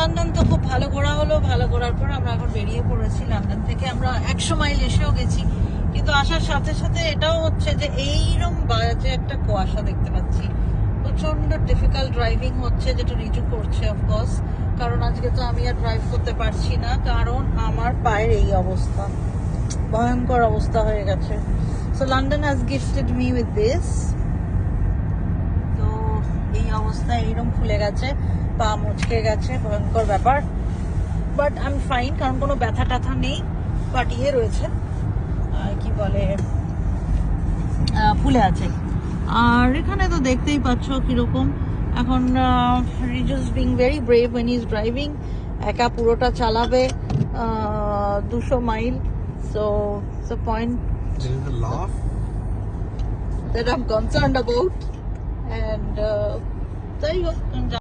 London তো খুব ভালো ঘোরা হলো। ভালো ঘোরার পর আমরা এখন বেরিয়ে পড়েছি। লন্ডন থেকে আমরা 100 মাইল এসেও গেছি, কিন্তু আসার সাথে সাথে এটাও হচ্ছে যে এইরকম বাজে একটা কুয়াশা দেখতে পাচ্ছি। প্রচন্ড ডিফিকাল্ট ড্রাইভিং হচ্ছে, যেটা রিজু করছে অফকোর্স, কারণ আজকে তো আমি আর ড্রাইভ করতে পারছি না, কারণ আমার পায়ের এই অবস্থা, ভয়ঙ্কর অবস্থা হয়ে গেছে। So London has gifted me with this. তো এই অবস্থা, এইরকম ফুলে গেছে, পা মুচকে গেছে, ভয়ঙ্কর ব্যাপার। বাট আই এম ফাইন, কারণ কোনো ব্যথা ট্যাথা নেই, বাট ইয়ে রয়েছে, কি বলে, ফুলে আছে। আর এখানে তো দেখতেই পাচ্ছ কিরকম এখন। Rijus being very brave Owen is driving. একা পুরোটা চালাবে 200 miles. So the point that I'm concerned about, and যাই হোক